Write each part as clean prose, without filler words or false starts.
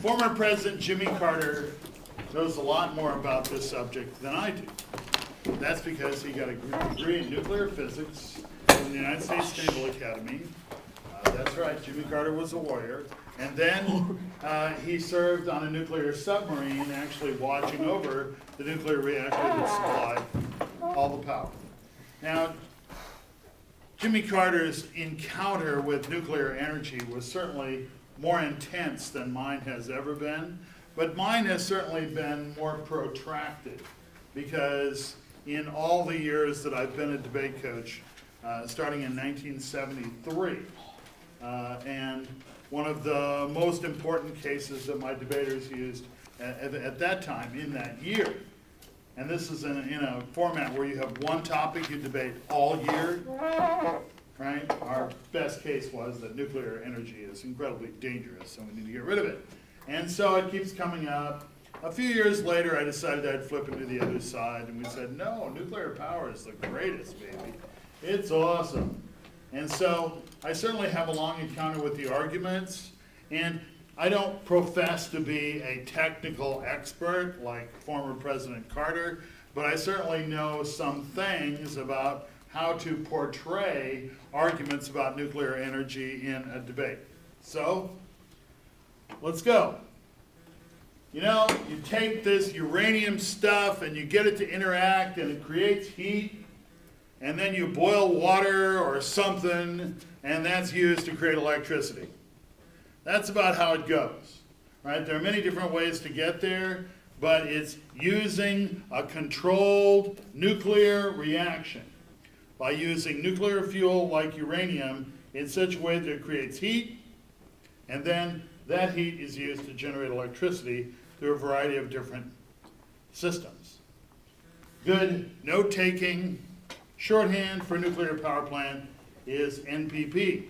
Former President Jimmy Carter knows a lot more about this subject than I do. That's because he got a degree in nuclear physics from the United States Naval Academy. That's right, Jimmy Carter was a warrior. And then he served on a nuclear submarine, actually watching over the nuclear reactor that supplied all the power. Now, Jimmy Carter's encounter with nuclear energy was certainly more intense than mine has ever been, but mine has certainly been more protracted because in all the years that I've been a debate coach, starting in 1973, and one of the most important cases that my debaters used at that time in that year, and this is in a format where you have one topic you debate all year, right? Our best case was that nuclear energy is incredibly dangerous and we need to get rid of it. And so it keeps coming up. A few years later, I decided I'd flip into the other side, and we said, no, nuclear power is the greatest, baby. It's awesome. And so I certainly have a long encounter with the arguments, and I don't profess to be a technical expert like former President Carter, but I certainly know some things about how to portray arguments about nuclear energy in a debate. So, let's go. You know, you take this uranium stuff and you get it to interact and it creates heat, and then you boil water or something, and that's used to create electricity. That's about how it goes, right? There are many different ways to get there, but it's using a controlled nuclear reaction by using nuclear fuel like uranium in such a way that it creates heat, and then that heat is used to generate electricity through a variety of different systems. Good note-taking shorthand for a nuclear power plant is NPP.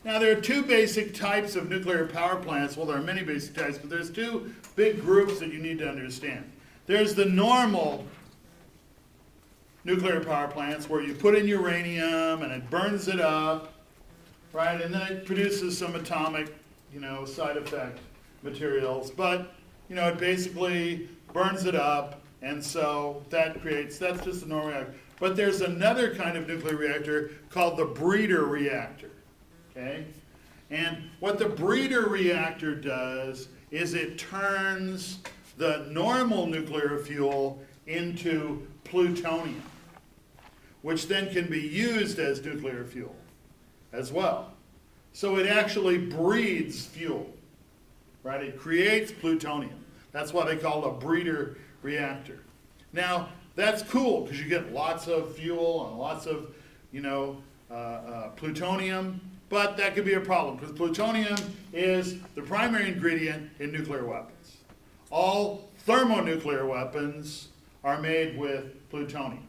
Now, there are two basic types of nuclear power plants. Well, there are many basic types, but there's two big groups that you need to understand. There's the normal nuclear power plants where you put in uranium and it burns it up, right? And then it produces some atomic, side effect materials. But, it basically burns it up, and so that's just a normal reactor. But there's another kind of nuclear reactor called the breeder reactor, okay? And what the breeder reactor does is it turns the normal nuclear fuel into plutonium, which then can be used as nuclear fuel as well. So it actually breeds fuel, right? It creates plutonium. That's why they call it a breeder reactor. Now, that's cool because you get lots of fuel and lots of, plutonium, but that could be a problem because plutonium is the primary ingredient in nuclear weapons. All thermonuclear weapons are made with plutonium,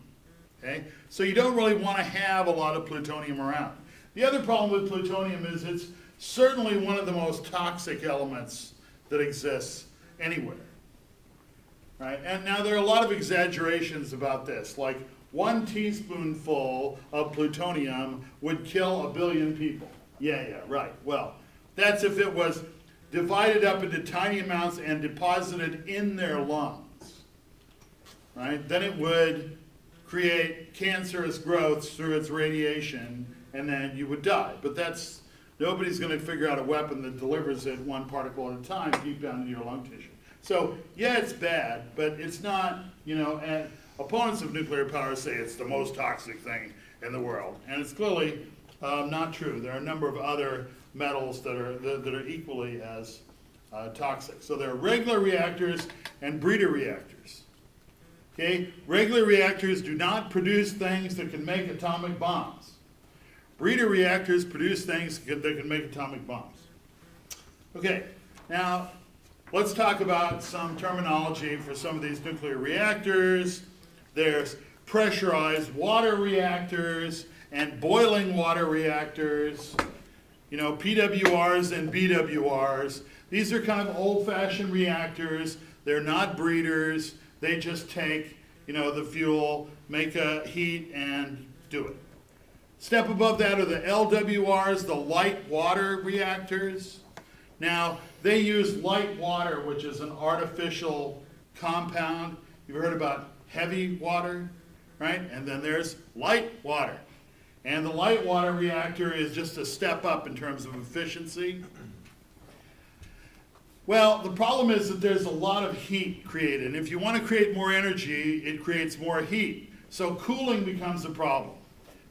okay? So you don't really want to have a lot of plutonium around. The other problem with plutonium is it's certainly one of the most toxic elements that exists anywhere, right? And now there are a lot of exaggerations about this, like 1 teaspoonful of plutonium would kill 1 billion people. Yeah, right. Well, that's if it was divided up into tiny amounts and deposited in their lungs, right? Then it would create cancerous growths through its radiation, and then you would die. But nobody's going to figure out a weapon that delivers it 1 particle at a time deep down into your lung tissue. So, yeah, it's bad, but it's not, and opponents of nuclear power say it's the most toxic thing in the world. And it's clearly not true. There are a number of other metals that are equally as toxic. So there are regular reactors and breeder reactors. Okay? Regular reactors do not produce things that can make atomic bombs. Breeder reactors produce things that can make atomic bombs. Okay, now let's talk about some terminology for some of these nuclear reactors. There's pressurized water reactors and boiling water reactors, PWRs and BWRs. These are kind of old-fashioned reactors. They're not breeders. They just take, the fuel, make a heat, and do it. Step above that are the LWRs, the light water reactors. Now, they use light water, which is an artificial compound. You've heard about heavy water, right? And then there's light water. And the light water reactor is just a step up in terms of efficiency. Well, the problem is that there's a lot of heat created. And if you want to create more energy, it creates more heat. So cooling becomes a problem.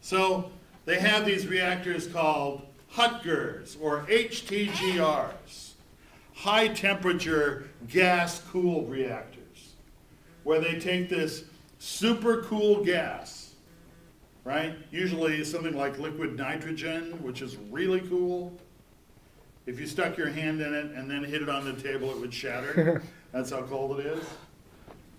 So they have these reactors called HTGRs, or HTGRs, high temperature gas cooled reactors, where they take this super cool gas, right? Usually something like liquid nitrogen, which is really cool. If you stuck your hand in it and then hit it on the table, it would shatter. That's how cold it is,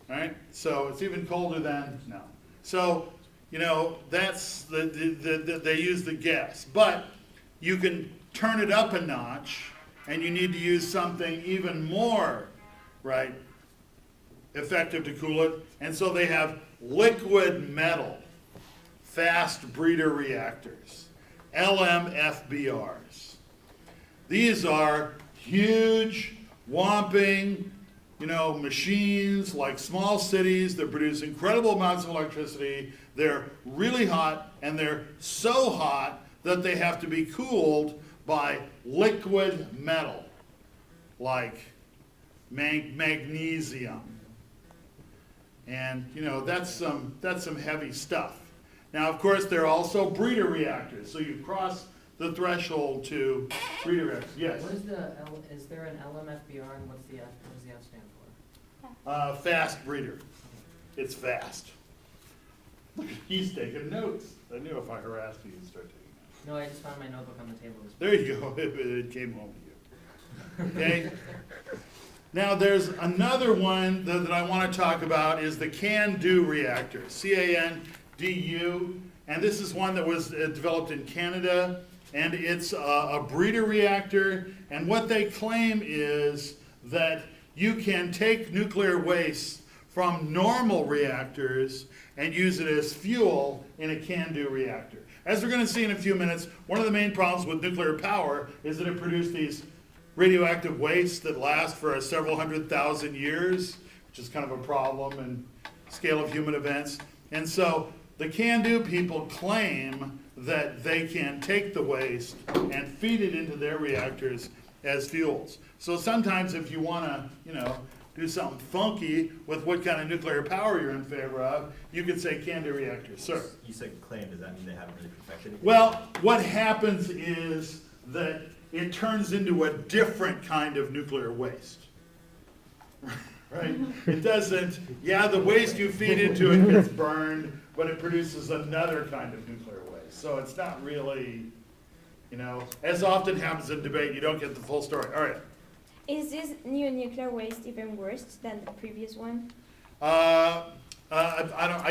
right? So it's even colder than, no. So, you know, that's, they use the gas. But you can turn it up a notch, and you need to use something even more, right, effective to cool it. And so they have liquid metal fast breeder reactors, LMFBRs. These are huge, whomping, you know, machines like small cities that produce incredible amounts of electricity. They're really hot, and they're so hot that they have to be cooled by liquid metal, like magnesium. And, you know, that's some heavy stuff. Now, of course, there are also breeder reactors. So you cross the threshold to breeder reactors. Yes? What is is there an LMFBR, and what does the F stand for? Fast breeder. It's fast. Look, he's taking notes. I knew if I harassed you, you'd start taking notes. No, I just found my notebook on the table. There you go. It came home to you. Okay? Now, there's another one that I want to talk about is the CANDU reactor, CANDU. And this is one that was developed in Canada. And it's a breeder reactor. And what they claim is that you can take nuclear waste from normal reactors and use it as fuel in a CANDU reactor. As we're going to see in a few minutes, one of the main problems with nuclear power is that it produces these radioactive wastes that last for several 100,000 years, which is kind of a problem in scale of human events. And so the CANDU people claim that they can take the waste and feed it into their reactors as fuels. So sometimes if you want to, you know, do something funky with what kind of nuclear power you're in favor of, you could say CANDU reactors. Sir? You said claim, does that mean they haven't really perfected it? Well, what happens is that it turns into a different kind of nuclear waste. Right? It doesn't, yeah, the waste you feed into it gets burned, but it produces another kind of nuclear waste. So it's not really, you know, as often happens in debate, you don't get the full story. All right. Is this new nuclear waste even worse than the previous one? I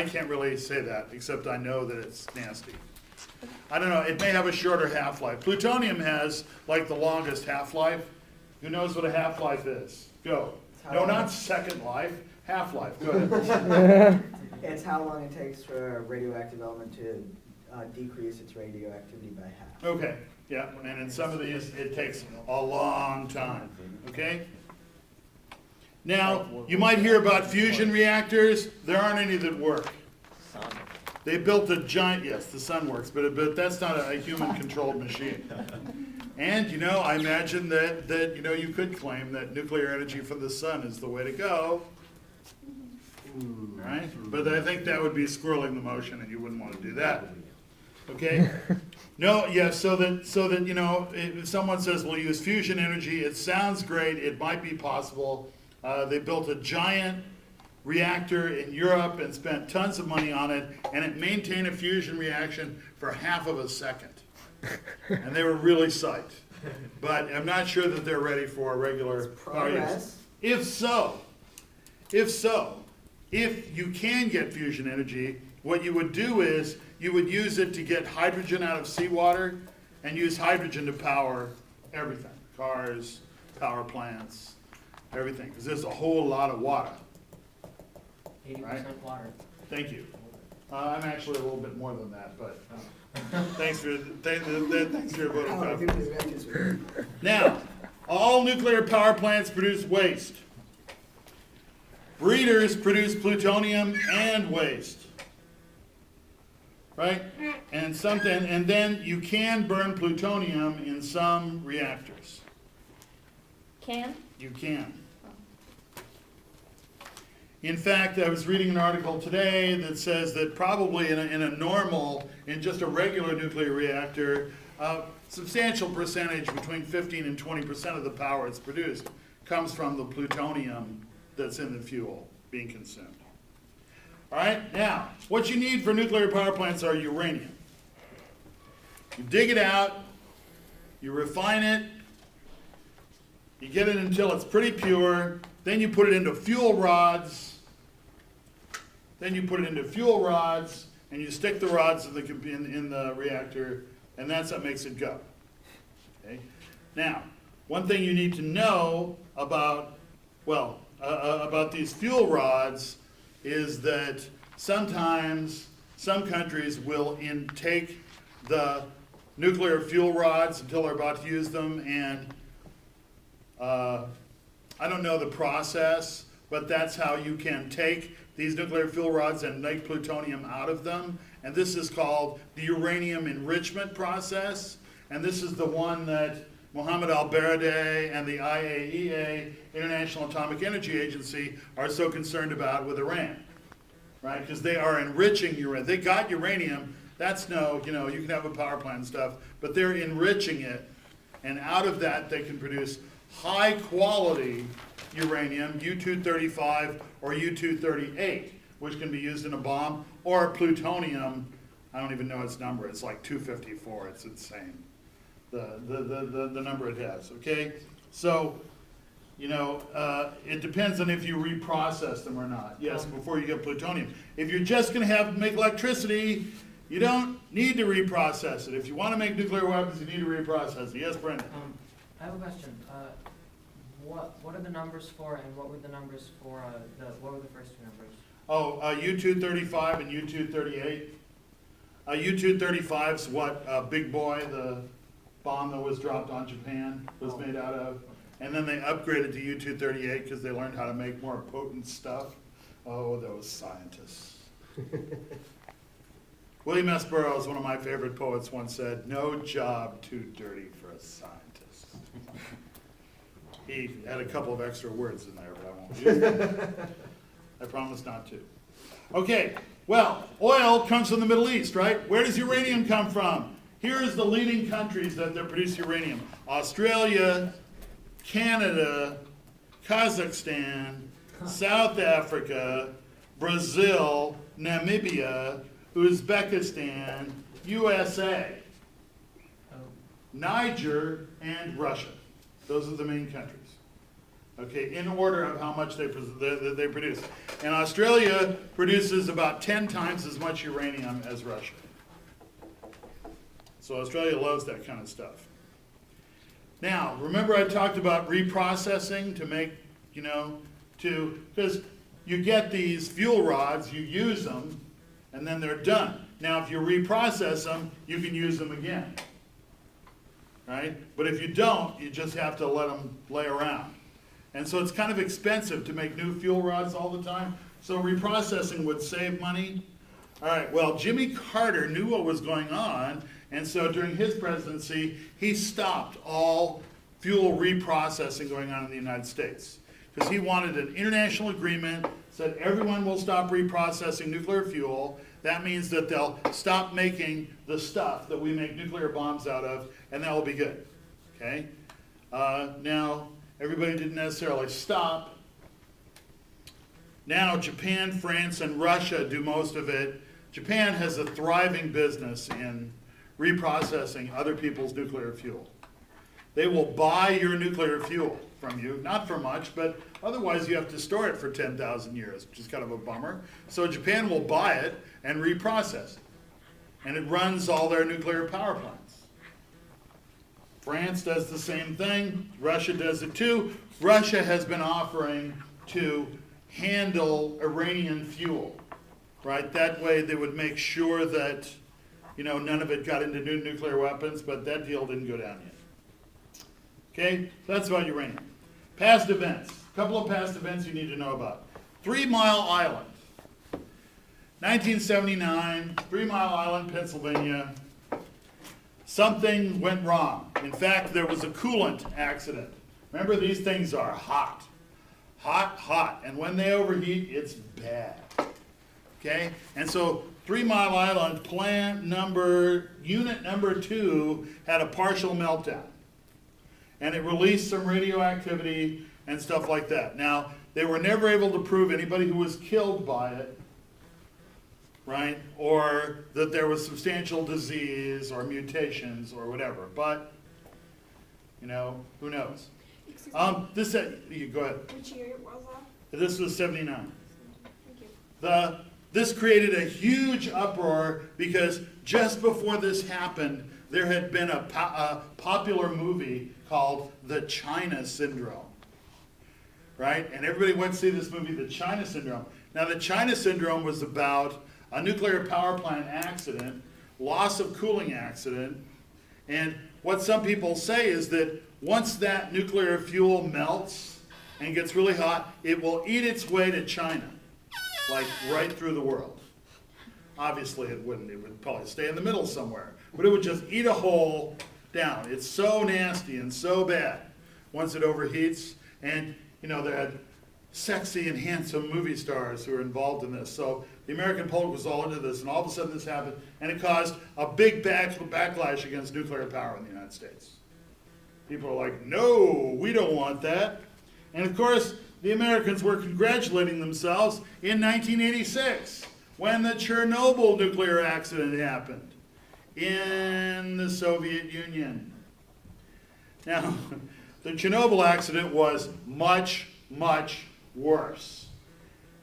can't really say that, except I know that it's nasty. I don't know, it may have a shorter half-life. Plutonium has like the longest half-life. Who knows what a half-life is? Go. No, not second life, half-life. Go ahead. It's how long it takes for a radioactive element to decrease its radioactivity by half. Okay, yeah, and in some of these, it takes a long time, okay? Now, you might hear about fusion reactors. There aren't any that work. They built a giant, yes, the sun works, but that's not a human-controlled machine. And, you know, I imagine that, you know, you could claim that nuclear energy from the sun is the way to go. Right? But I think that would be squirreling the motion, and you wouldn't want to do that. Okay? No, yeah, so that you know, if someone says we'll use fusion energy, it sounds great, it might be possible. They built a giant reactor in Europe and spent tons of money on it, and it maintained a fusion reaction for half of a second. And they were really psyched. But I'm not sure that they're ready for a regular power use. If so, if you can get fusion energy, what you would do is you would use it to get hydrogen out of seawater and use hydrogen to power everything. Cars, power plants, everything. Because there's a whole lot of water. 80% right? water. Thank you. I'm actually a little bit more than that, but thanks for your vote of confidence. Now, All nuclear power plants produce waste. Breeders produce plutonium and waste. Right? And then you can burn plutonium in some reactors. Can? You can. In fact, I was reading an article today that says that probably in just a regular nuclear reactor, a substantial percentage, between 15 and 20% of the power that's produced, comes from the plutonium that's in the fuel being consumed. All right, now, what you need for nuclear power plants are uranium. You dig it out, you refine it, you get it until it's pretty pure, then you put it into fuel rods, and you stick the rods in the reactor, and that's what makes it go. Okay? Now, one thing you need to know about these fuel rods is that sometimes some countries will take the nuclear fuel rods until they're about to use them, and I don't know the process, but that's how you can take these nuclear fuel rods and make plutonium out of them. And this is called the uranium enrichment process. And this is the one that Mohammed al-Baradei and the IAEA, International Atomic Energy Agency, are so concerned about with Iran. Right? Because they are enriching uranium. They got uranium. That's you can have a power plant and stuff, but they're enriching it. And out of that, they can produce high quality uranium, U-235 or U-238, which can be used in a bomb, or plutonium, I don't even know its number, it's like 254, it's insane, the number it has, okay? So, it depends on if you reprocess them or not, yes, before you get plutonium. If you're just gonna make electricity, you don't need to reprocess it. If you wanna make nuclear weapons, you need to reprocess it. Yes, Brendan? I have a question. What are the numbers for, and what were the numbers for, what were the first two numbers? Oh, U-235 and U-238. U-235's what Big Boy, the bomb that was dropped on Japan, was made out of. And then they upgraded to U-238 because they learned how to make more potent stuff. Oh, those scientists. William S. Burroughs, one of my favorite poets, once said, "No job too dirty for a scientist." He had a couple of extra words in there, but I won't use them. I promise not to. Okay, well, oil comes from the Middle East, right? Where does uranium come from? Here's the leading countries that produce uranium. Australia, Canada, Kazakhstan, South Africa, Brazil, Namibia, Uzbekistan, USA, Niger, and Russia. Those are the main countries. Okay, in order of how much they produce. And Australia produces about 10 times as much uranium as Russia. So Australia loves that kind of stuff. Now, remember I talked about reprocessing to make, because you get these fuel rods, you use them, and then they're done. Now, if you reprocess them, you can use them again. Right? But if you don't, you just have to let them lay around. And so it's kind of expensive to make new fuel rods all the time. So reprocessing would save money. All right, well, Jimmy Carter knew what was going on, and so during his presidency, he stopped all fuel reprocessing going on in the United States. Because he wanted an international agreement, said everyone will stop reprocessing nuclear fuel. That means that they'll stop making the stuff that we make nuclear bombs out of, and that will be good, okay? Now, everybody didn't necessarily stop. Now, Japan, France, and Russia do most of it. Japan has a thriving business in reprocessing other people's nuclear fuel. They will buy your nuclear fuel from you, not for much, but otherwise you have to store it for 10,000 years, which is kind of a bummer. So Japan will buy it and reprocess it. And it runs all their nuclear power plants. France does the same thing. Russia does it too. Russia has been offering to handle Iranian fuel, right? That way they would make sure that, none of it got into new nuclear weapons, but that deal didn't go down yet. Okay, so that's about uranium. Past events. A couple of past events you need to know about. 3 Mile Island. 1979, 3 Mile Island, Pennsylvania. Something went wrong. In fact, there was a coolant accident. Remember, these things are hot. Hot, hot. And when they overheat, it's bad. Okay? And so 3 Mile Island unit number 2 had a partial meltdown. And it released some radioactivity and stuff like that. Now, they were never able to prove anybody who was killed by it, right? Or that there was substantial disease or mutations or whatever. But, you know, who knows? Excuse me, You go ahead. which year was that? This was 79. Thank you. This created a huge uproar because just before this happened, there had been a popular movie called The China Syndrome, right? And everybody went to see this movie, The China Syndrome. Now, The China Syndrome was about a nuclear power plant accident, loss of cooling accident, and what some people say is that once that nuclear fuel melts and gets really hot, it will eat its way to China, like right through the world. Obviously it wouldn't, it would probably stay in the middle somewhere, but it would just eat a hole down. It's so nasty and so bad once it overheats. And, you know, they had sexy and handsome movie stars who were involved in this. So the American public was all into this, and all of a sudden this happened, and it caused a big backlash against nuclear power in the United States. People are like, no, we don't want that. And of course, the Americans were congratulating themselves in 1986 when the Chernobyl nuclear accident happened in the Soviet Union. Now, the Chernobyl accident was much, much worse.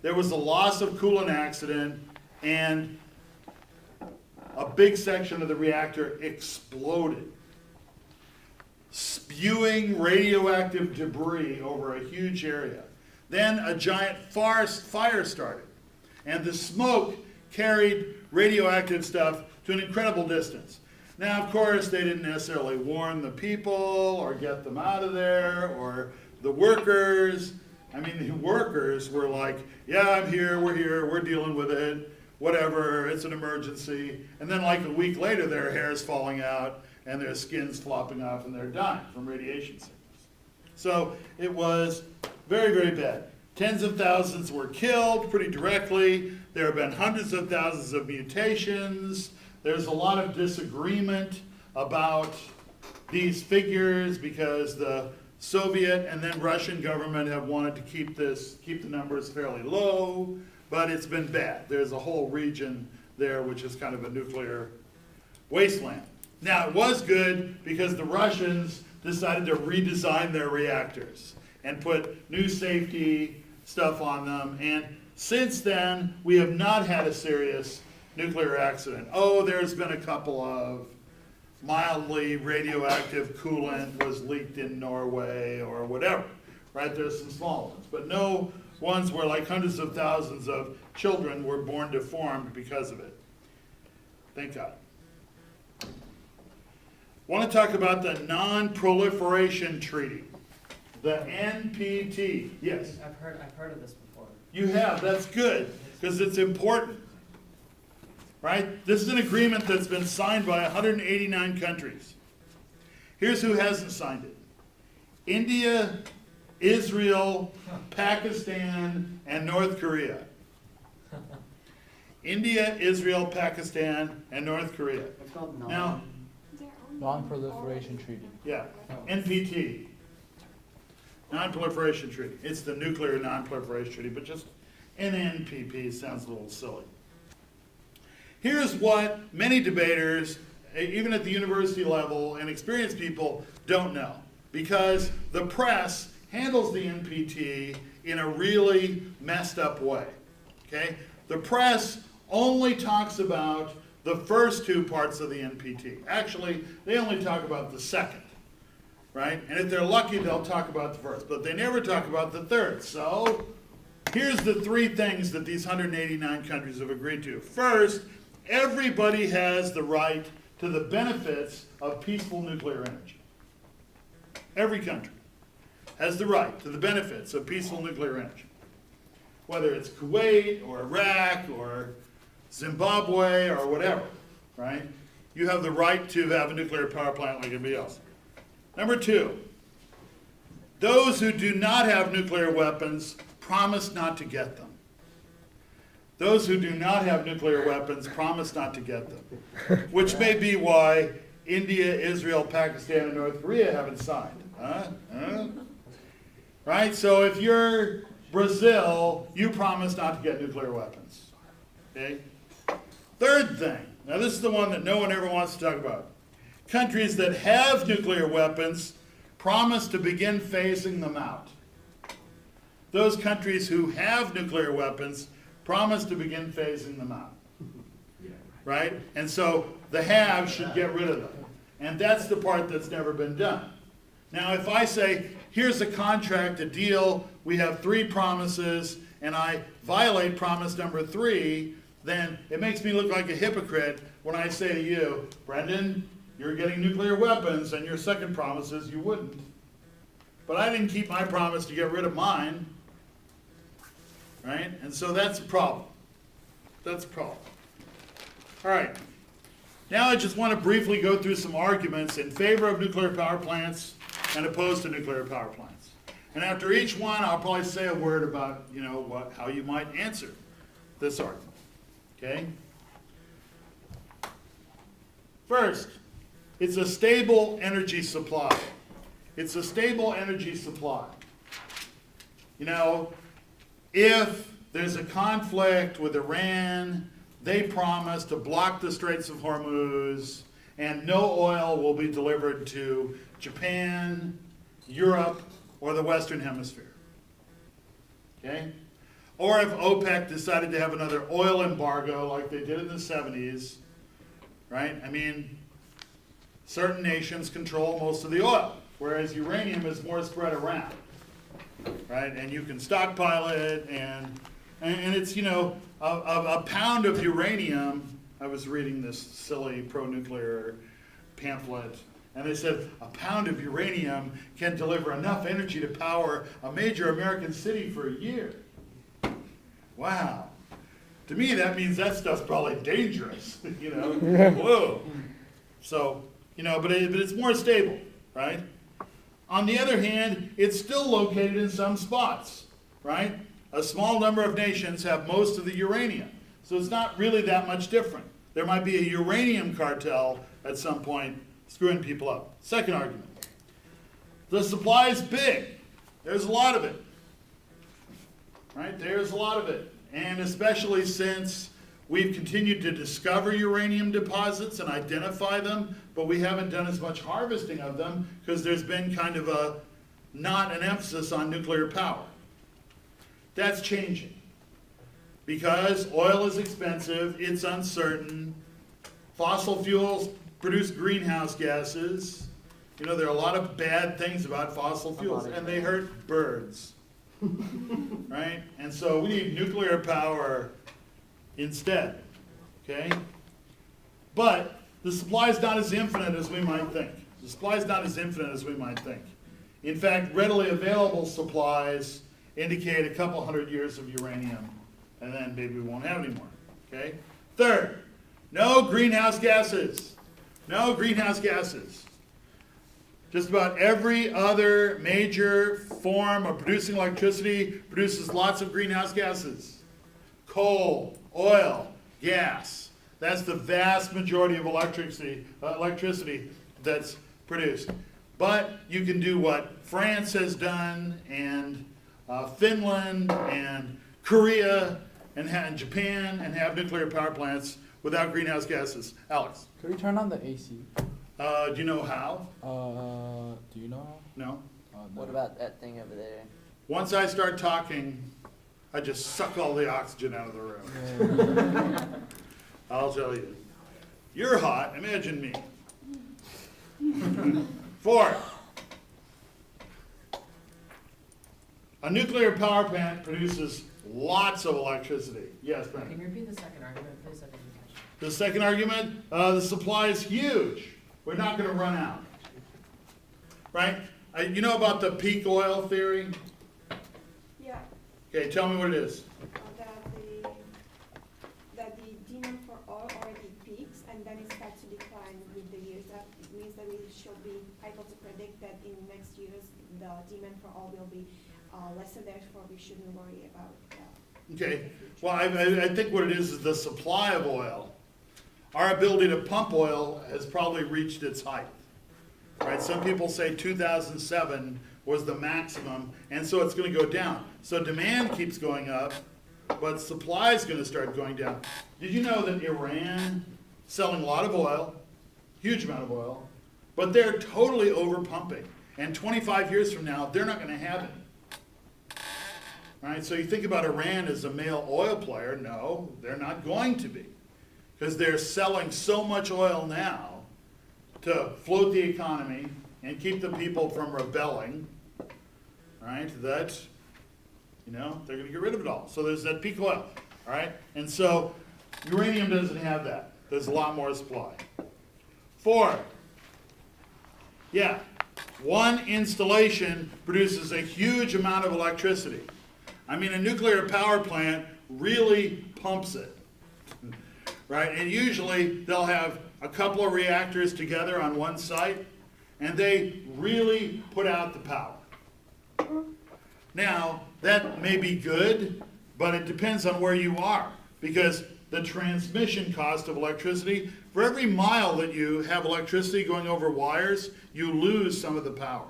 There was a loss of coolant accident, and a big section of the reactor exploded, spewing radioactive debris over a huge area. Then a giant fire started, and the smoke carried radioactive stuff to an incredible distance. Now, of course, they didn't necessarily warn the people or get them out of there, or the workers. I mean, the workers were like, yeah, I'm here, we're dealing with it, whatever, it's an emergency. And then like a week later, their hair's falling out and their skin's flopping off and they're dying from radiation sickness. So it was very, very bad. Tens of thousands were killed pretty directly. There have been hundreds of thousands of mutations. There's a lot of disagreement about these figures because the Soviet and then Russian government have wanted to keep the numbers fairly low, but it's been bad. There's a whole region there which is kind of a nuclear wasteland. Now, it was good because the Russians decided to redesign their reactors and put new safety stuff on them, and since then, we have not had a serious nuclear accident. Oh, there's been a couple of mildly radioactive coolant was leaked in Norway or whatever, right? There's some small ones, but no ones where like hundreds of thousands of children were born deformed because of it. Thank God. Want to talk about the Non-Proliferation Treaty, the NPT. Yes? I've heard of this before. You have, that's good, because it's important. Right? This is an agreement that's been signed by 189 countries. Here's who hasn't signed it. India, Israel, Pakistan, and North Korea. India, Israel, Pakistan, and North Korea. It's called Now, Non-Proliferation Treaty. yeah, NPT. Non-Proliferation Treaty. It's the Nuclear Non-Proliferation Treaty, but just NNPP sounds a little silly. Here's what many debaters, even at the university level, and experienced people don't know. Because the press handles the NPT in a really messed up way. Okay? The press only talks about the first two parts of the NPT. Actually, they only talk about the second. Right? And if they're lucky, they'll talk about the first. But they never talk about the third. So, here's the three things that these 189 countries have agreed to. First, everybody has the right to the benefits of peaceful nuclear energy. every country has the right to the benefits of peaceful nuclear energy. Whether it's Kuwait or Iraq or Zimbabwe or whatever, right? You have the right to have a nuclear power plant like anybody else. Number two, those who do not have nuclear weapons promise not to get them. Those who do not have nuclear weapons promise not to get them, which may be why India, Israel, Pakistan, and North Korea haven't signed. Right? So if you're Brazil, you promise not to get nuclear weapons. Okay? Third thing, now this is the one that no one ever wants to talk about. Countries that have nuclear weapons promise to begin phasing them out. Those countries who have nuclear weapons promise to begin phasing them out. Right? And so the haves should get rid of them. And that's the part that's never been done. Now, if I say, here's a contract, a deal, we have 3 promises, and I violate promise number 3, then it makes me look like a hypocrite when I say to you, Brendan, you're getting nuclear weapons, and your second promise is you wouldn't. But I didn't keep my promise to get rid of mine. Right? And so that's a problem. That's a problem. All right. Now I just want to briefly go through some arguments in favor of nuclear power plants and opposed to nuclear power plants. And after each one, I'll probably say a word about, how you might answer this argument. Okay? First, it's a stable energy supply. It's a stable energy supply. If there's a conflict with Iran, they promise to block the Straits of Hormuz, and no oil will be delivered to Japan, Europe, or the Western Hemisphere. Okay? Or if OPEC decided to have another oil embargo like they did in the 70s, right? Certain nations control most of the oil, whereas uranium is more spread around, right? And you can stockpile it, and it's, a pound of uranium. I was reading this silly pro-nuclear pamphlet, and they said a pound of uranium can deliver enough energy to power a major American city for a year. Wow. To me, that means that stuff's probably dangerous, Whoa. So, but it's more stable, right? On the other hand, it's still located in some spots, right? A small number of nations have most of the uranium, so it's not really that much different. There might be a uranium cartel at some point screwing people up. Second argument. The supply is big. There's a lot of it. Right? There's a lot of it. And especially since we've continued to discover uranium deposits and identify them, but we haven't done as much harvesting of them because there's been kind of not an emphasis on nuclear power. That's changing because oil is expensive, it's uncertain, fossil fuels produce greenhouse gases. There are a lot of bad things about fossil fuels, and they hurt birds, right? And so we need nuclear power instead, okay? But the supply is not as infinite as we might think. The supply is not as infinite as we might think. In fact, readily available supplies indicate a couple hundred years of uranium, and then maybe we won't have any more, okay? Third, no greenhouse gases. No greenhouse gases. Just about every other major form of producing electricity produces lots of greenhouse gases. Coal, oil, gas. That's the vast majority of electricity that's produced. But you can do what France has done, and Finland, and Korea, and Japan, and have nuclear power plants without greenhouse gases. Alex? Could we turn on the AC? Do you know how? Do you know? No? No. What about that thing over there? Once I start talking, I just suck all the oxygen out of the room. I'll tell you. You're hot. Imagine me. 4. A nuclear power plant produces lots of electricity. Yes, Can Brandon? you repeat the second argument, please? I didn't catch it. The second argument, the supply is huge. We're not going to run out. Right? You know about the peak oil theory? Yeah, Okay, tell me what it is. that the demand for oil already peaks and then it starts to decline with the years. That means that we should be able to predict that in next years the demand for oil will be lesser, therefore we shouldn't worry about Okay, well, I think what it is the supply of oil. Our ability to pump oil has probably reached its height. Right? Some people say 2007 was the maximum, and so it's going to go down. So demand keeps going up, but supply is going to start going down. Did you know that Iran selling a lot of oil, huge amount of oil, but they're totally over pumping, and 25 years from now they're not going to have it. Right? So you think about Iran as a male oil player. No, they're not going to be, because they're selling so much oil now to float the economy and keep the people from rebelling, right, that, they're going to get rid of it all. So there's that peak oil, all right? And so uranium doesn't have that. There's a lot more supply. 4, one installation produces a huge amount of electricity. I mean, a nuclear power plant really pumps it, right? And usually they'll have a couple of reactors together on one site, and they really put out the power. Now, that may be good, but it depends on where you are, because the transmission cost of electricity, for every mile that you have electricity going over wires, you lose some of the power.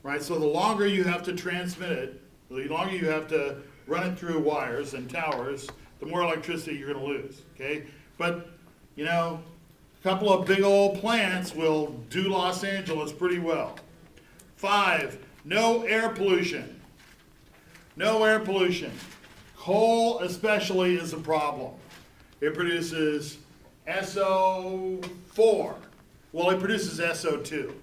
Right? So the longer you have to transmit it, the longer you have to run it through wires and towers, the more electricity you're going to lose. Okay? But a couple of big old plants will do Los Angeles pretty well. 5, no air pollution. No air pollution. Coal especially is a problem. It produces SO4. Well, it produces SO2.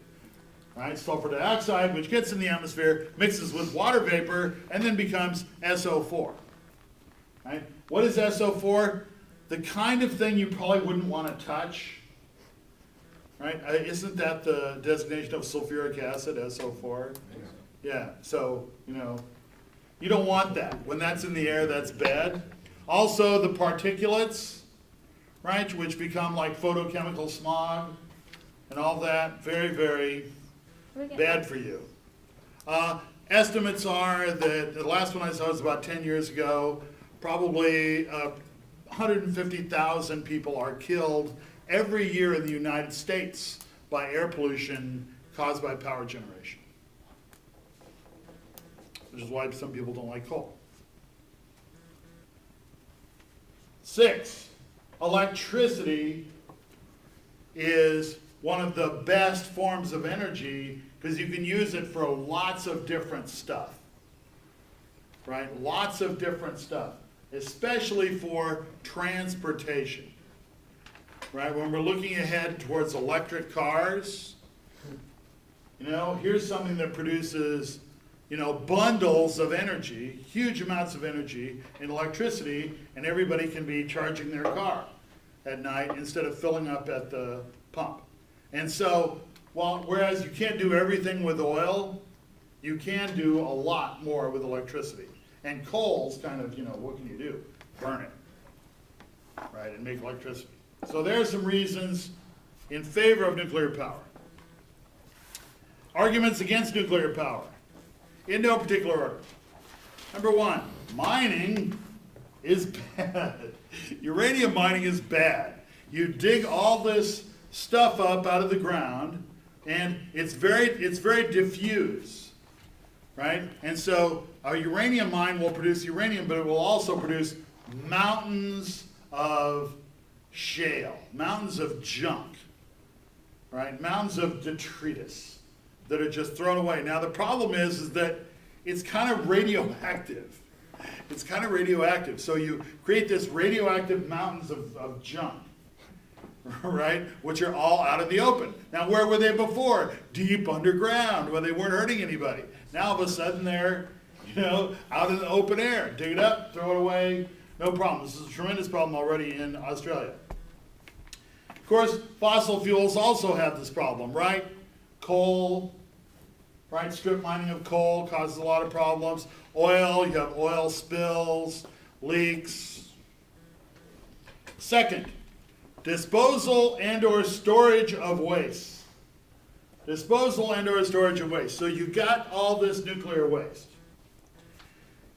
Right? Sulfur dioxide, which gets in the atmosphere, mixes with water vapor, and then becomes SO4. Right? What is SO4? The kind of thing you probably wouldn't want to touch, right? Isn't that the designation of sulfuric acid, SO4? Yeah, so, you don't want that. When that's in the air, that's bad. Also, the particulates, right, which become like photochemical smog and all that, very, very bad for you. Estimates are that the last one I saw was about 10 years ago, probably 150,000 people are killed every year in the United States by air pollution caused by power generation. Which is why some people don't like coal. 6, electricity is one of the best forms of energy because you can use it for lots of different stuff. Right? Lots of different stuff. Especially for transportation. Right? When we're looking ahead towards electric cars, here's something that produces, bundles of energy, huge amounts of energy and electricity, and everybody can be charging their car at night instead of filling up at the pump. And so, whereas you can't do everything with oil, you can do a lot more with electricity. And coal's kind of, what can you do? Burn it, right, and make electricity. So there are some reasons in favor of nuclear power. Arguments against nuclear power, in no particular order. Number 1, mining is bad. Uranium mining is bad. You dig all this stuff up out of the ground, and it's very diffuse, right? And so a uranium mine will produce uranium, but it will also produce mountains of shale, mountains of junk, right? Mountains of detritus that are just thrown away. Now the problem is that it's kind of radioactive. It's kind of radioactive. So you create this radioactive mountains of junk, right? Which are all out in the open. Now where were they before? Deep underground, where they weren't hurting anybody. Now all of a sudden they're, out in the open air. Dig it up, throw it away, no problem. This is a tremendous problem already in Australia. Of course, fossil fuels also have this problem, right? Coal, right? Strip mining of coal causes a lot of problems. Oil, you have oil spills, leaks. Second, disposal and or storage of waste. Disposal and or storage of waste. So you got all this nuclear waste.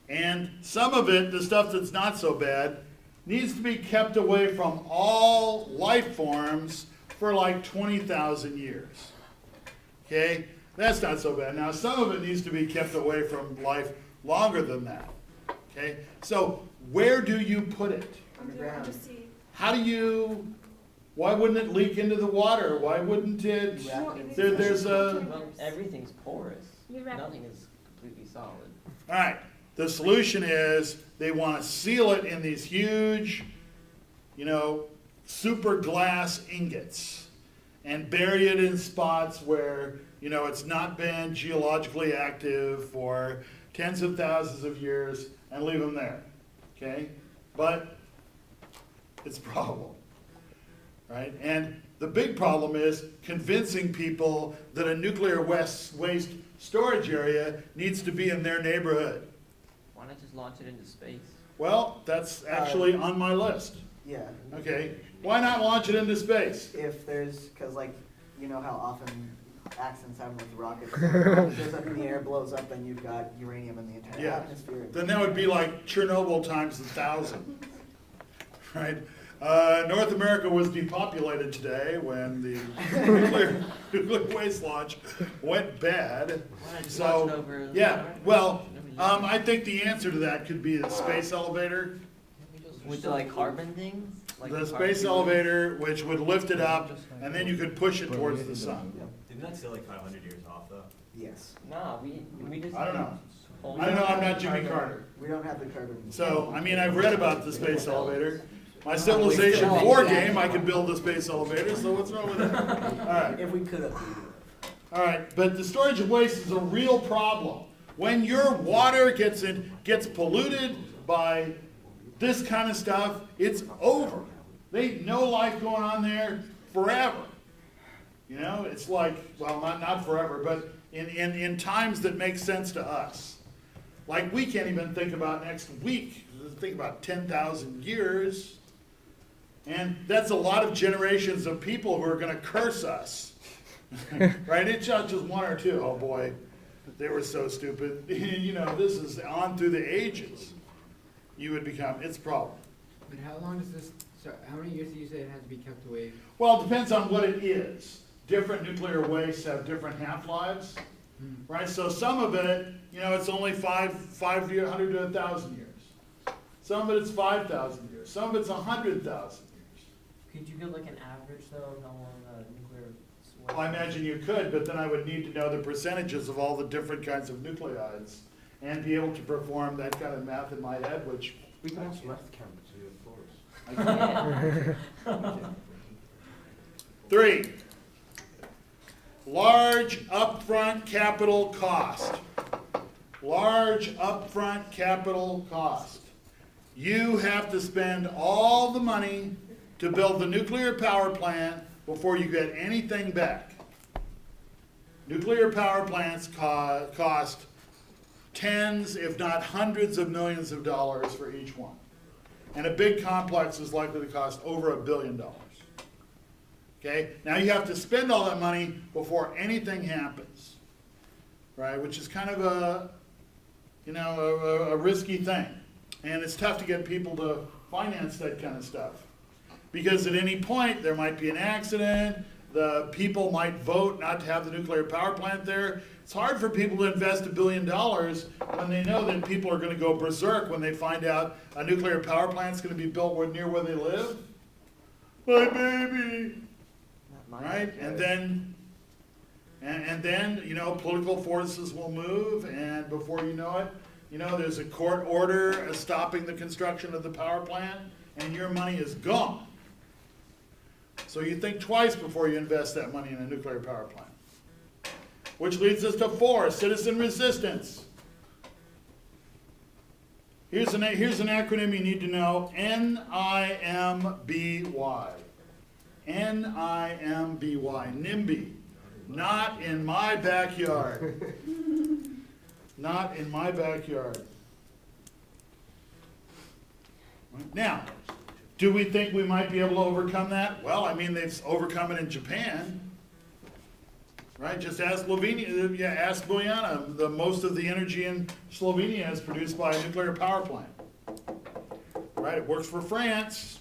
And some of it, the stuff that's not so bad, needs to be kept away from all life forms for like 20,000 years. Okay? That's not so bad. Now, some of it needs to be kept away from life longer than that. Okay? So, where do you put it? Underground. How do you, why wouldn't it leak into the water? Why wouldn't it, there's a, Well, everything's porous. You wrap Nothing is completely solid. all right. The solution is they want to seal it in these huge, super glass ingots and bury it in spots where, it's not been geologically active for tens of thousands of years and leave them there. Okay? But it's a problem, right? And the big problem is convincing people that a nuclear waste storage area needs to be in their neighborhood. Why not just launch it into space? Well, that's actually on my list. Yeah. Okay, why not launch it into space? If there's, because like, you know how often accidents happen with rockets, it goes up in the air, blows up, and you've got uranium in the entire Yeah. atmosphere. Then that would be like Chernobyl times 1,000, right? North America was depopulated today when the nuclear waste launch went bad. Why not just So, launch it over the yeah, Earth? well, Nobody I think the answer to that could be the space elevator. with the like carbon things? Like The carbon space things? elevator, which would lift it up, and then you could push it towards the sun. Didn't that still like 500 years off though? Yes. Nah, we just. I don't know. Oh, I don't know, I'm not Jimmy Carter. We don't have the carbon. So, I mean, I've read about the space elevator. My Civilization 4 game, I could build a space elevator, so what's wrong with that? All right. If we could have. All right, but the storage of waste is a real problem. When your water gets polluted by this kind of stuff, it's over. There ain't no life going on there forever. It's like, well, not forever, but in times that make sense to us. Like we can't even think about next week. Think about 10,000 years. And that's a lot of generations of people who are going to curse us. Right? It's not just one or two. Oh boy, they were so stupid. This is on through the ages. You would become, it's a problem. But how long does this, so how many years do you say it has to be kept away? Well, it depends on what it is. Different nuclear wastes have different half-lives, right? So some of it, it's only 500 to 1,000 years. Some of it's 5,000 years. Some of it's 100,000 years. Could you get like an average though of how long nuclear waste? Well, I imagine you could, but then I would need to know the percentages of all the different kinds of nuclides and be able to perform that kind of math in my head, which We can also I can't. 3, large upfront capital cost. Large upfront capital cost. You have to spend all the money to build the nuclear power plant before you get anything back. Nuclear power plants cost tens, if not hundreds of millions of dollars for each one. And a big complex is likely to cost over $1 billion. Okay? Now you have to spend all that money before anything happens. Right? Which is kind of a risky thing. And it's tough to get people to finance that kind of stuff. Because at any point there might be an accident, the people might vote not to have the nuclear power plant there. It's hard for people to invest $1 billion when they know that people are going to go berserk when they find out a nuclear power plant is going to be built near where they live. My baby! Not mine. Right? And then, political forces will move, and before you know it, there's a court order stopping the construction of the power plant, and your money is gone. So you think twice before you invest that money in a nuclear power plant. Which leads us to 4, citizen resistance. Here's an acronym you need to know, NIMBY. NIMBY, NIMBY. Not in my backyard. Not in my backyard. Now, do we think we might be able to overcome that? Well, I mean, they've overcome it in Japan. Right? Just ask Slovenia, ask Bojana. Most of the energy in Slovenia is produced by a nuclear power plant. Right? It works for France.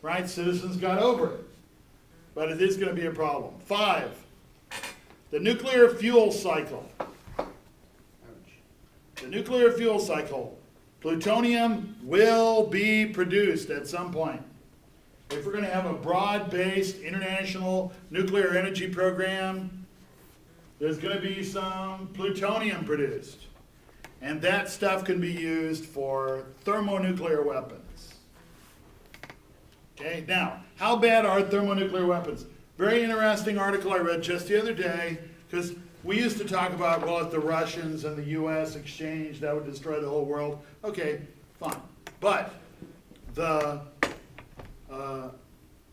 Right? Citizens got over it. But it is going to be a problem. 5, the nuclear fuel cycle. The nuclear fuel cycle. Plutonium will be produced at some point. If we're going to have a broad-based international nuclear energy program, there's going to be some plutonium produced. And that stuff can be used for thermonuclear weapons. Okay, now, how bad are thermonuclear weapons? Very interesting article I read just the other day, because we used to talk about, well, if the Russians and the U.S. exchange, that would destroy the whole world. Okay, fine. But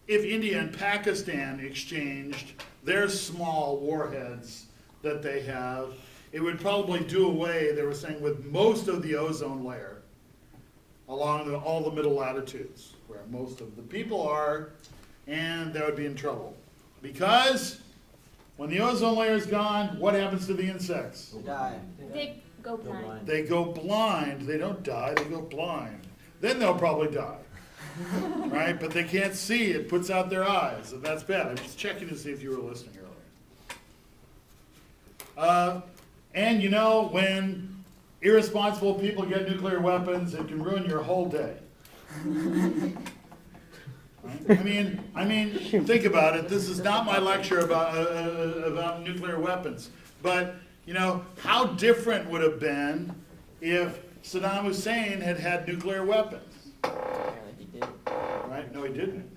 if India and Pakistan exchanged their small warheads that they have, it would probably do away, they were saying, with most of the ozone layer along all the middle latitudes, where most of the people are, and they would be in trouble. Because when the ozone layer is gone, what happens to the insects? They die. They go blind. They go blind. They don't die, they go blind. Then they'll probably die. Right? But they can't see. It puts out their eyes, and that's bad. I'm just checking to see if you were listening earlier. And you know, when irresponsible people get nuclear weapons, it can ruin your whole day. Right? I mean, think about it. This is not my lecture about nuclear weapons. But, you know, how different would it have been if Saddam Hussein had had nuclear weapons? Apparently he did. Right? No, he didn't.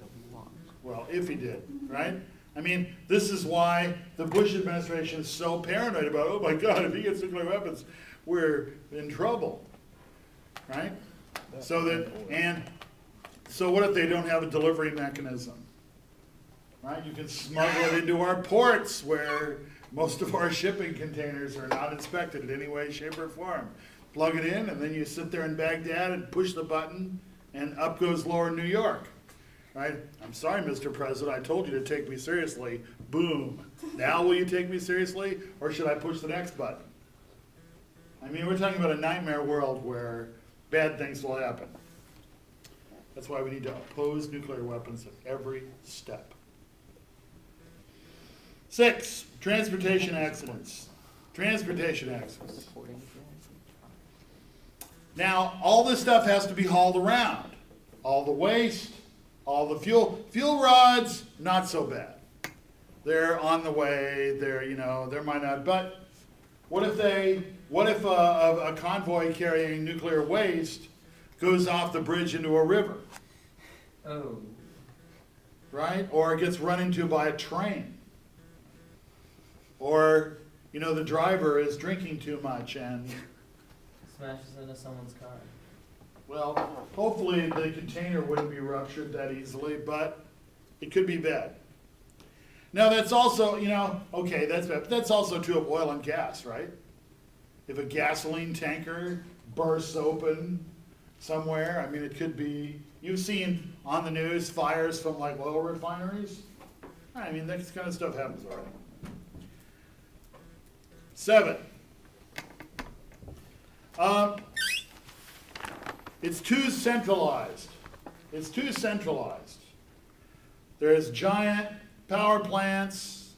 Well, if he did, right? I mean, this is why the Bush administration is so paranoid about, oh my God, if he gets nuclear weapons, we're in trouble, right? So what if they don't have a delivery mechanism, right? You can smuggle it into our ports where most of our shipping containers are not inspected in any way, shape, or form. Plug it in, and then you sit there in Baghdad and push the button, and up goes lower New York. Right? I'm sorry, Mr. President, I told you to take me seriously. Boom. Now will you take me seriously, or should I push the next button? I mean, we're talking about a nightmare world where bad things will happen. That's why we need to oppose nuclear weapons at every step. 6, transportation accidents. Transportation accidents. Supporting Now, all this stuff has to be hauled around. All the waste, all the fuel. Fuel rods, not so bad. They're on the way, there might not, but what if a convoy carrying nuclear waste goes off the bridge into a river, Oh, right? Or it gets run into by a train. Or, the driver is drinking too much and, smashes into someone's car. well, hopefully the container wouldn't be ruptured that easily, but it could be bad. Now that's also, okay, that's bad, but that's also true of oil and gas, right? If a gasoline tanker bursts open somewhere, I mean, it could be, you've seen on the news fires from like oil refineries. I mean, that kind of stuff happens already. 7. It's too centralized. It's too centralized. There's giant power plants,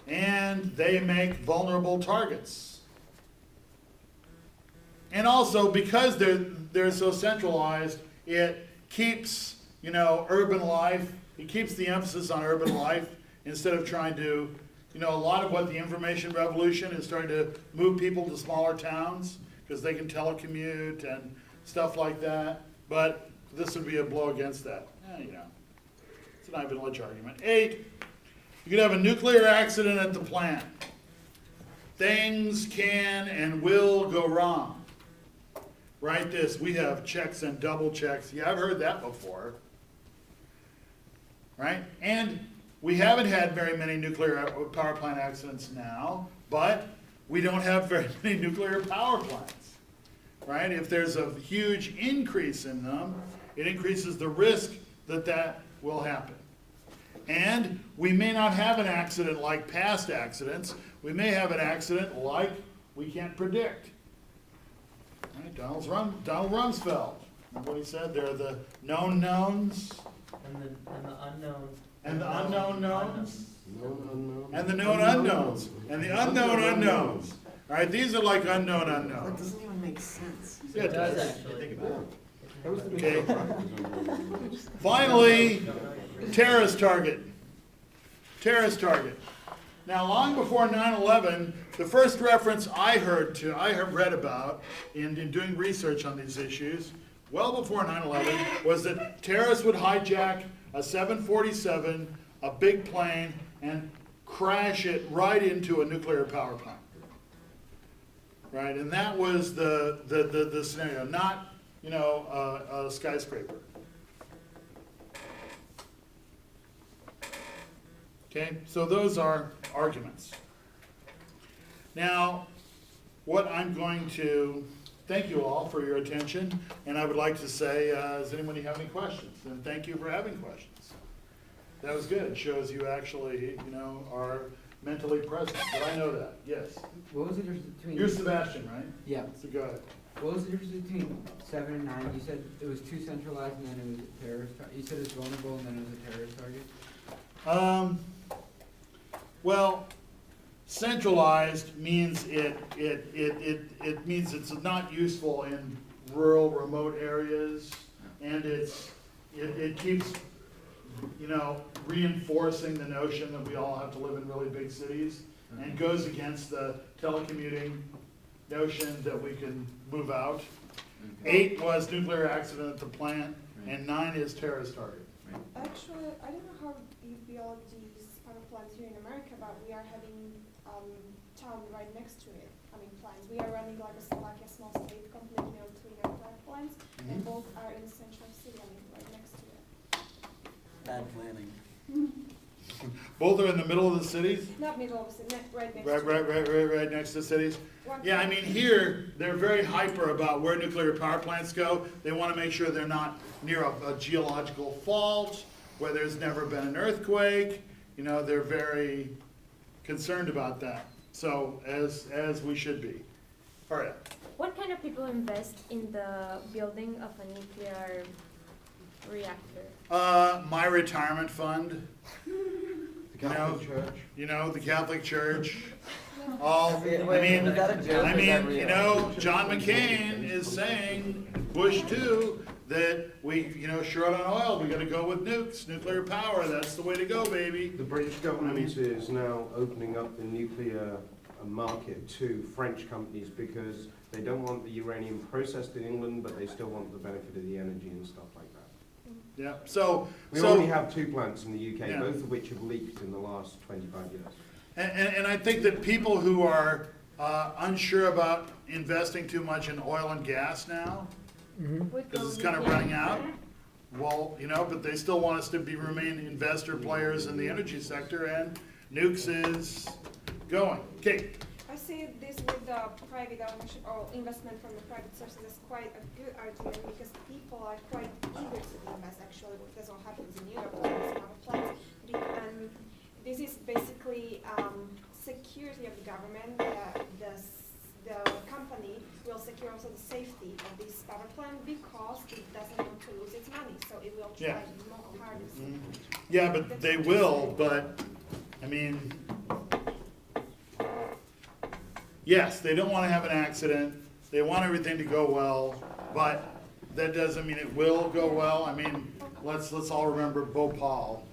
and they make vulnerable targets. And also, because they're so centralized, it keeps, urban life, it keeps the emphasis on urban life instead of trying to, a lot of what the information revolution is trying to move people to smaller towns because they can telecommute and stuff like that. But this would be a blow against that. It's an Ivan Illich argument. 8, you could have a nuclear accident at the plant. Things can and will go wrong. Write this, we have checks and double checks. Yeah, I've heard that before. Right? And we haven't had very many nuclear power plant accidents now, but we don't have very many nuclear power plants, right? If there's a huge increase in them, it increases the risk that that will happen. And we may not have an accident like past accidents. We may have an accident like we can't predict. Right? Donald Rumsfeld, remember what he said? There are the known knowns And the unknowns. and the unknown knowns Known unknown. and the known unknowns and the unknown unknowns. All right, these are like unknown That unknowns. doesn't even make sense. Yeah, it does. actually. Think about it. That was the big Okay. surprise. Finally, terrorist target. Terrorist target. Now, long before 9/11, the first reference I have read about in doing research on these issues, well before 9/11, was that terrorists would hijack a 747, a big plane, and crash it right into a nuclear power plant. Right, and that was the scenario, not, a skyscraper. Okay, so those are arguments. Now, what I'm going to, thank you all for your attention, and I would like to say, does anybody have any questions? And thank you for having questions. That was good, it shows you actually, are mentally present, but I know that, yes. What was the difference between? You're Sebastian, right? Yeah. So go ahead. What was the difference between 7 and 9? You said it was too centralized and then it was a terrorist target. You said it was vulnerable and then it was a terrorist target? Well, centralized means it means it's not useful in rural, remote areas, and it keeps, reinforcing the notion that we all have to live in really big cities, and goes against the telecommuting notion that we can move out. 8 was nuclear accident at the plant, and 9 is terrorist target. Actually, I don't know how you build these power plants here in America, but we are having town right next to it. Plants. We are running like a small state completely on 2 nuclear plants, and both are in central city, right next to it. Bad planning. Both are in the middle of the cities? Not middle of the city, right next to it. Right next to cities? One Yeah, plant. here, they're very hyper about where nuclear power plants go. They want to make sure they're not near a geological fault, where there's never been an earthquake. They're very concerned about that. So, as we should be. All right. What kind of people invest in the building of a nuclear reactor? My retirement fund, The Catholic Church. the Catholic Church, Wait, was that a joke? John McCain is saying, Bush too, that we, short on oil, we gotta go with nukes, nuclear power, that's the way to go, baby. The British government is now opening up the nuclear market to French companies because they don't want the uranium processed in England, but they still want the benefit of the energy and stuff like that. Yeah, so. We already have 2 plants in the UK, Yeah. both of which have leaked in the last 25 years. And I think that people who are unsure about investing too much in oil and gas now, Would because go it's kind of nuclear. running out, well, but they still want us to remain investor players in the energy sector, and nukes is going. Okay, I see this with the private ownership or investment from the private sources as quite a good argument because people are quite eager to invest actually. That's what happens in Europe with these power plants. And this is basically security of the government. The company will secure also the safety of this power plant because it doesn't want to lose its money. So it will try Yeah. more hardest. yeah, but they will, but, yes, they don't want to have an accident, they want everything to go well, but that doesn't mean it will go well. Let's all remember Bhopal.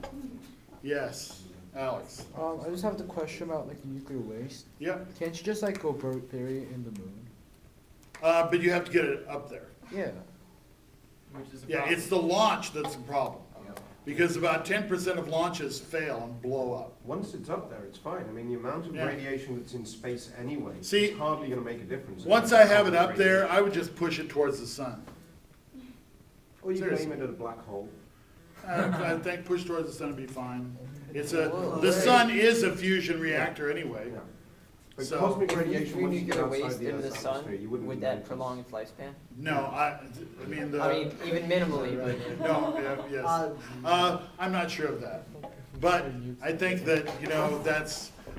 Yes, Alex. I just have the question about like nuclear waste. Yep, Can't you just like go bury it in the moon? but you have to get it up there. Yeah. Which is a Yeah, problem. it's the launch that's the problem, because about 10% of launches fail and blow up. Once it's up there, it's fine. The amount of Yeah. radiation that's in space anyway, See, it's hardly going to make a difference. Once I have it up there, I would just push it towards the sun. Or you can Seriously. aim it at a black hole. I think push towards the sun would be fine. The sun is a fusion reactor anyway. Yeah. But So- cosmic If you radiation, threw once you get nuclear outside waste the into the Earth's sun, atmosphere, you wouldn't would even that notice. prolong its lifespan? No, I mean, I mean, even minimally, but. no, yeah, yes. I'm not sure of that. But I think that,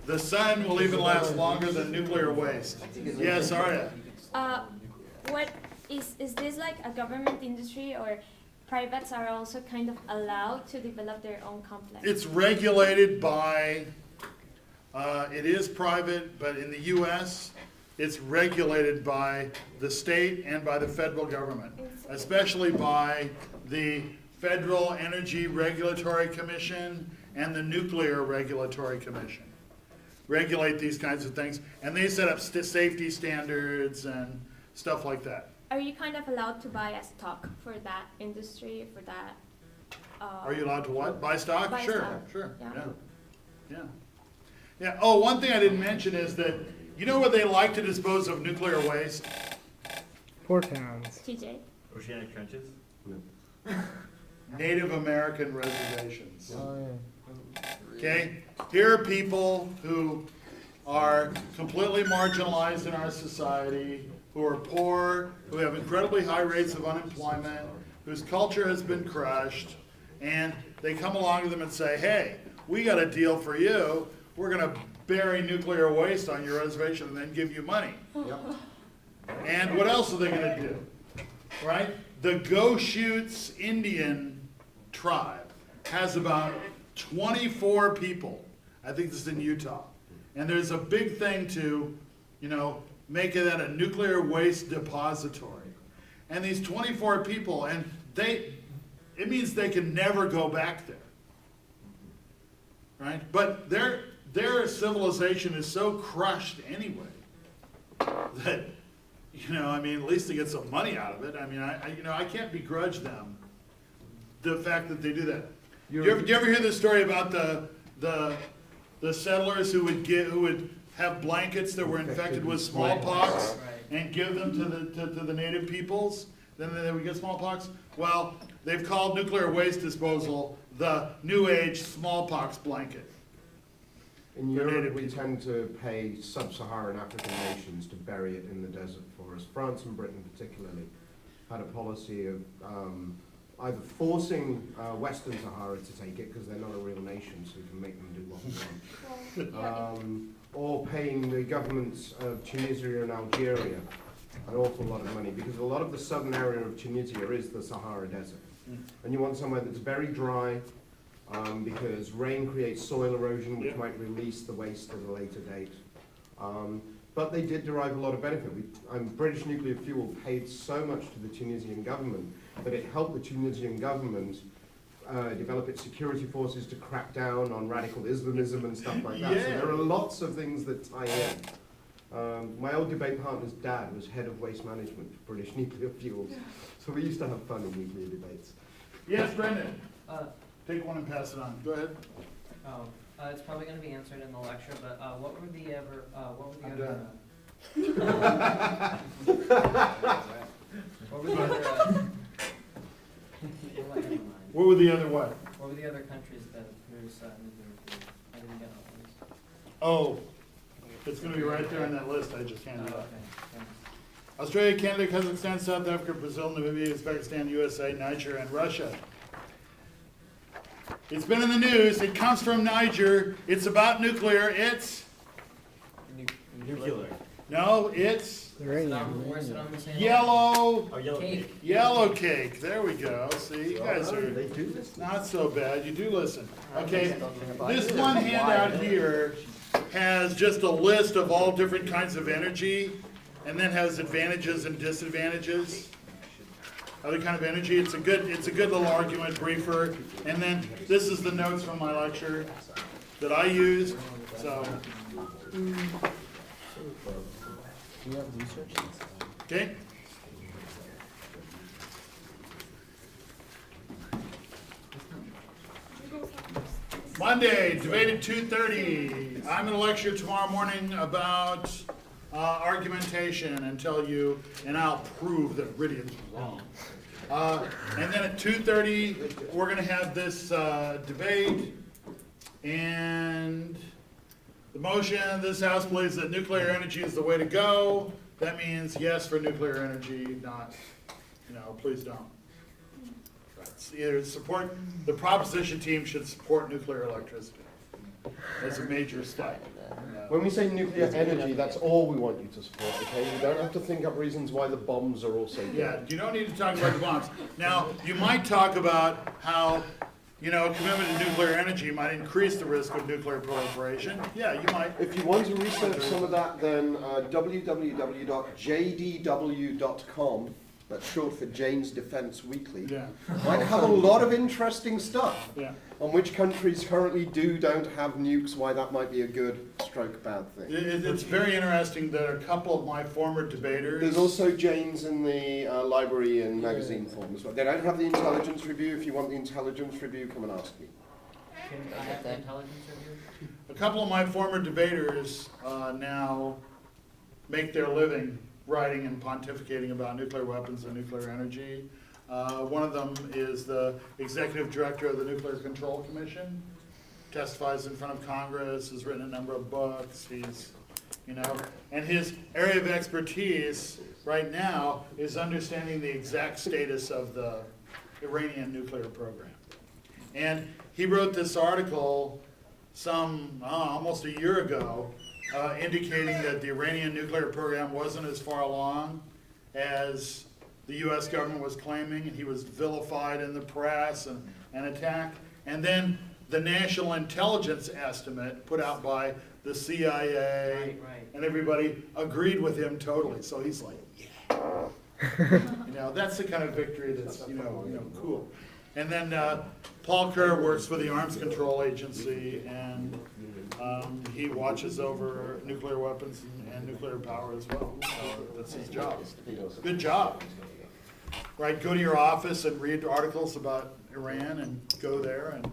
the sun will even last longer than nuclear waste. Yes, Arya? What is this like a government industry, or privates are also kind of allowed to develop their own complex? It's regulated by, it is private, but in the US, it's regulated by the state and by the federal government, especially by the Federal Energy Regulatory Commission and the Nuclear Regulatory Commission. Regulate these kinds of things, and they set up safety standards and stuff like that. Are you kind of allowed to buy a stock for that industry, for that? Are you allowed to what? Buy stock? Buy Sure, stock. sure, Yeah. Yeah. Oh, one thing I didn't mention is that, where they like to dispose of nuclear waste? Poor towns. TJ? Oceanic trenches? Native American reservations. Oh, yeah. Okay? Here are people who are completely marginalized in our society, who are poor, who have incredibly high rates of unemployment, whose culture has been crushed, and they come along to them and say, hey, we got a deal for you. We're going to bury nuclear waste on your reservation and then give you money. And what else are they going to do? Right? The Goshutes Indian tribe has about 24 people. I think this is in Utah. And there's a big thing to, make it a nuclear waste depository. And these 24 people, and it means they can never go back there. Right? But their civilization is so crushed anyway that, at least to get some money out of it. I can't begrudge them the fact that they do that. Do you ever hear the story about the settlers who would have blankets that were infected with smallpox and give them to the native peoples? Then they would get smallpox. Well, they've called nuclear waste disposal the New Age smallpox blanket. In Europe, we tend to pay sub-Saharan African nations to bury it in the desert for us. France and Britain particularly had a policy of either forcing Western Sahara to take it, because they're not a real nation, so we can make them do what we want, or paying the governments of Tunisia and Algeria an awful lot of money, because a lot of the southern area of Tunisia is the Sahara Desert. And you want somewhere that's very dry, because rain creates soil erosion, which might release the waste at a later date. But they did derive a lot of benefit. British nuclear fuel paid so much to the Tunisian government that it helped the Tunisian government develop its security forces to crack down on radical Islamism and stuff like that. So there are lots of things that tie in. My old debate partner's dad was head of waste management for British nuclear fuels. So we used to have fun in nuclear debates. Yes, Brendan? Take one and pass it on. Go ahead. It's probably going to be answered in the lecture, but what were the other? What were the I'm other? What were the other? What were the other what? What were the other countries that produce nuclear fuel? I didn't get that list. Oh, it's going to be right there on that list I just handed out. Okay. Thanks. Australia, Canada, Kazakhstan, South Africa, Brazil, Namibia, Uzbekistan, USA, Niger, and Russia. It's been in the news. It comes from Niger. It's about nuclear. It's... Nuclear. No, it's Uranium. Where's it on the same? yellow... Oh, yellow Cake. cake. Yellow cake. There we go. See, you guys are They do this. not so bad. You do listen. Okay, this one handout here has just a list of all different kinds of energy, and then has advantages and disadvantages. Other kind of energy. It's a good little argument briefer. And then this is the notes from my lecture that I used. So, Do you have research? okay. Monday, debate at 2:30. I'm going to lecture tomorrow morning about argumentation and tell you, and I'll prove that Iridium's wrong. And then at 2:30, we're going to have this debate. And the motion of this House believes that nuclear energy is the way to go. That means yes for nuclear energy, not, please don't. It's either support, the proposition team should support nuclear electricity as a major step. When we say nuclear energy, that's all we want you to support, okay? You don't have to think up reasons why the bombs are also good. Yeah, you don't need to talk about the bombs. Now, you might talk about how, a commitment to nuclear energy might increase the risk of nuclear proliferation. Yeah, you might. If you want to research some of that, then www.jdw.com, that's short for Jane's Defense Weekly, Yeah, might have a lot of interesting stuff yeah. on which countries currently don't have nukes, why that might be a good stroke bad thing. It's very interesting that a couple of my former debaters. There's also Jane's in the library and magazine form as well. They don't have the intelligence review. If you want the intelligence review, come and ask me. Can I have the intelligence review? A couple of my former debaters now make their living writing and pontificating about nuclear weapons and nuclear energy. One of them is the executive director of the Nuclear Control Commission, testifies in front of Congress, has written a number of books. He's, and his area of expertise right now is understanding the exact status of the Iranian nuclear program. And he wrote this article almost a year ago, indicating that the Iranian nuclear program wasn't as far along as the U.S. government was claiming, and he was vilified in the press and attacked. And then the national intelligence estimate put out by the CIA Right. and everybody agreed with him totally. So he's like, yeah. That's the kind of victory that's, cool. And then Paul Kerr works for the Arms Control Agency, and he watches over nuclear weapons and nuclear power as well. So that's his job. Good job. Right, go to your office and read articles about Iran and go there and.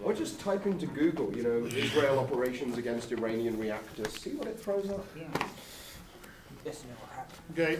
Or just type into Google, Israel operations against Iranian reactors. See what it throws up. Yeah. Yes, no, what happened? Okay.